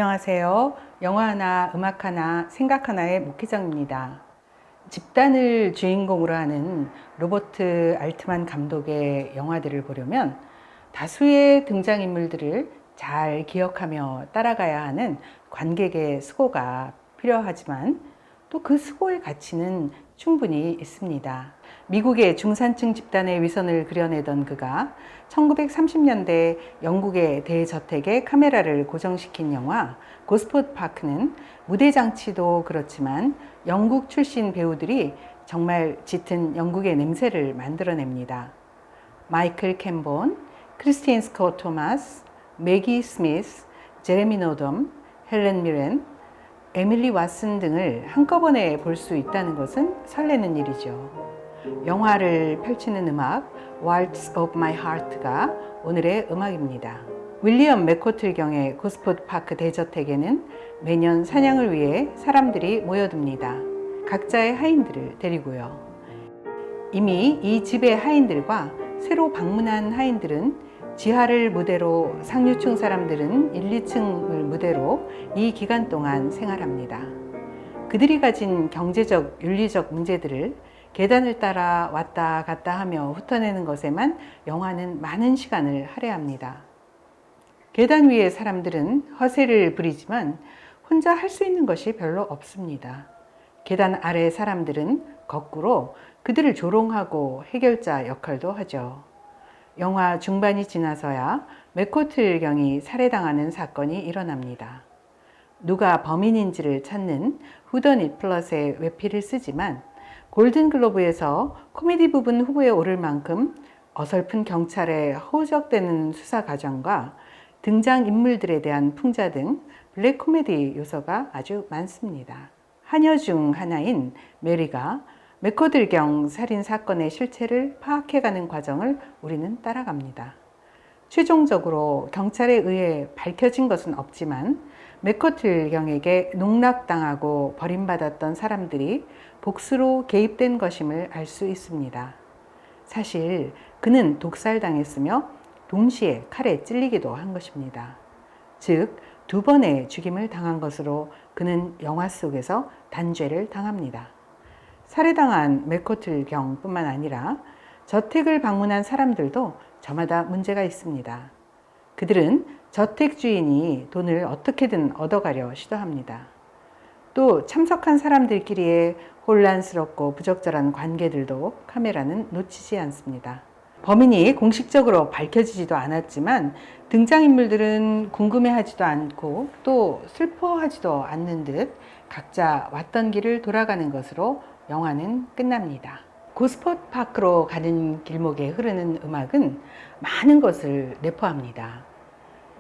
안녕하세요. 영화 하나, 음악 하나, 생각 하나의 목회장입니다. 집단을 주인공으로 하는 로버트 알트만 감독의 영화들을 보려면 다수의 등장인물들을 잘 기억하며 따라가야 하는 관객의 수고가 필요하지만 또 그 수고의 가치는 충분히 있습니다. 미국의 중산층 집단의 위선을 그려내던 그가 1930년대 영국의 대저택에 카메라를 고정시킨 영화 고스포트 파크는 무대 장치도 그렇지만 영국 출신 배우들이 정말 짙은 영국의 냄새를 만들어냅니다. 마이클 캠본, 크리스틴 스콧 토마스, 매기 스미스, 제레미 노덤, 헬렌 미렌, 에밀리 왓슨 등을 한꺼번에 볼 수 있다는 것은 설레는 일이죠. 영화를 펼치는 음악 Waltz of My Heart가 오늘의 음악입니다. 윌리엄 맥코틀 경의 고스포트 파크 대저택에는 매년 사냥을 위해 사람들이 모여듭니다. 각자의 하인들을 데리고요. 이미 이 집의 하인들과 새로 방문한 하인들은 지하를 무대로, 상류층 사람들은 1, 2층을 무대로 이 기간 동안 생활합니다. 그들이 가진 경제적, 윤리적 문제들을 계단을 따라 왔다 갔다 하며 훑어내는 것에만 영화는 많은 시간을 할애합니다. 계단 위의 사람들은 허세를 부리지만 혼자 할 수 있는 것이 별로 없습니다. 계단 아래 사람들은 거꾸로 그들을 조롱하고 해결자 역할도 하죠. 영화 중반이 지나서야 맥코틀 경이 살해당하는 사건이 일어납니다. 누가 범인인지를 찾는 후더닛 플러스의 외피를 쓰지만 골든글로브에서 코미디 부분 후보에 오를 만큼 어설픈 경찰의 허우적대는 수사 과정과 등장인물들에 대한 풍자 등 블랙 코미디 요소가 아주 많습니다. 하녀 중 하나인 메리가 맥코틀경 살인 사건의 실체를 파악해가는 과정을 우리는 따라갑니다. 최종적으로 경찰에 의해 밝혀진 것은 없지만 맥코틀경에게 농락당하고 버림받았던 사람들이 복수로 개입된 것임을 알 수 있습니다. 사실 그는 독살당했으며 동시에 칼에 찔리기도 한 것입니다. 즉, 2번의 죽임을 당한 것으로 그는 영화 속에서 단죄를 당합니다. 살해당한 맥코틀 경뿐만 아니라 저택을 방문한 사람들도 저마다 문제가 있습니다. 그들은 저택 주인이 돈을 어떻게든 얻어가려 시도합니다. 또 참석한 사람들끼리의 혼란스럽고 부적절한 관계들도 카메라는 놓치지 않습니다. 범인이 공식적으로 밝혀지지도 않았지만 등장인물들은 궁금해하지도 않고 또 슬퍼하지도 않는 듯 각자 왔던 길을 돌아가는 것으로 영화는 끝납니다. 고스포트 파크로 가는 길목에 흐르는 음악은 많은 것을 내포합니다.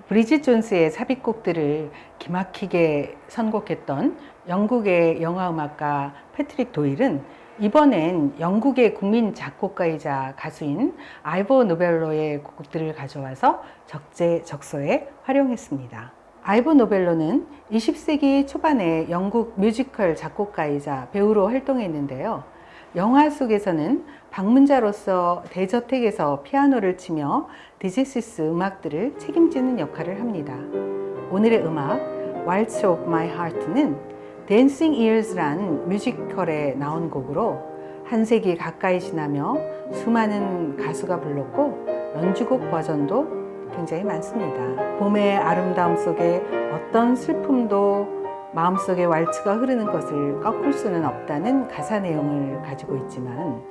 브리짓 존스의 삽입곡들을 기막히게 선곡했던 영국의 영화음악가 패트릭 도일은 이번엔 영국의 국민 작곡가이자 가수인 아이보 노벨로의 곡들을 가져와서 적재적소에 활용했습니다. 아이보 노벨로는 20세기 초반에 영국 뮤지컬 작곡가이자 배우로 활동했는데요. 영화 속에서는 방문자로서 대저택에서 피아노를 치며 디지시스 음악들을 책임지는 역할을 합니다. 오늘의 음악 Waltz of My Heart는 Dancing Years라는 뮤지컬에 나온 곡으로 한 세기 가까이 지나며 수많은 가수가 불렀고 연주곡 버전도 굉장히 많습니다. 봄의 아름다움 속에 어떤 슬픔도 마음속에 왈츠가 흐르는 것을 꺾을 수는 없다는 가사 내용을 가지고 있지만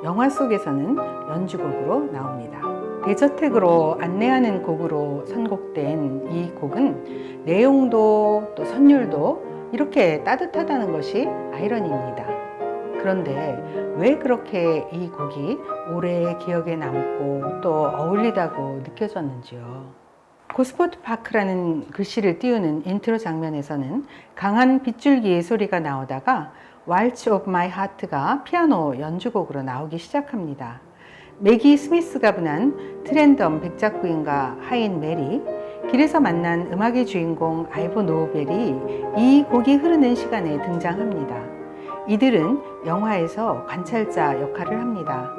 영화 속에서는 연주곡으로 나옵니다. 대저택으로 안내하는 곡으로 선곡된 이 곡은 내용도 또 선율도 이렇게 따뜻하다는 것이 아이러니입니다. 그런데 왜 그렇게 이 곡이 오래 기억에 남고 또 어울리다고 느껴졌는지요. 고스포트 파크라는 글씨를 띄우는 인트로 장면에서는 강한 빗줄기의 소리가 나오다가 Waltz of My Heart가 피아노 연주곡으로 나오기 시작합니다. 매기 스미스가 분한 트랜덤 백작부인과 하인 메리, 길에서 만난 음악의 주인공 아이보 노벨이 이 곡이 흐르는 시간에 등장합니다. 이들은 영화에서 관찰자 역할을 합니다.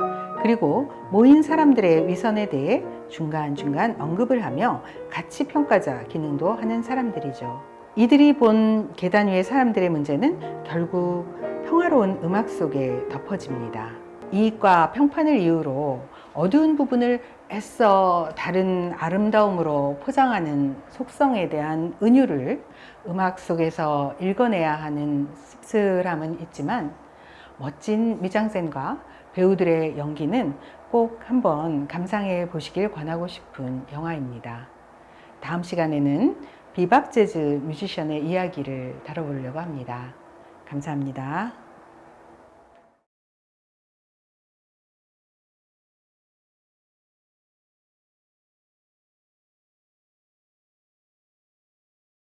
그리고 모인 사람들의 위선에 대해 중간중간 언급을 하며 가치 평가자 기능도 하는 사람들이죠. 이들이 본 계단 위의 사람들의 문제는 결국 평화로운 음악 속에 덮어집니다. 이익과 평판을 이유로 어두운 부분을 애써 다른 아름다움으로 포장하는 속성에 대한 은유를 음악 속에서 읽어내야 하는 씁쓸함은 있지만 멋진 미장센과 배우들의 연기는 꼭 한번 감상해 보시길 권하고 싶은 영화입니다. 다음 시간에는 비밥 재즈 뮤지션의 이야기를 다뤄보려고 합니다. 감사합니다.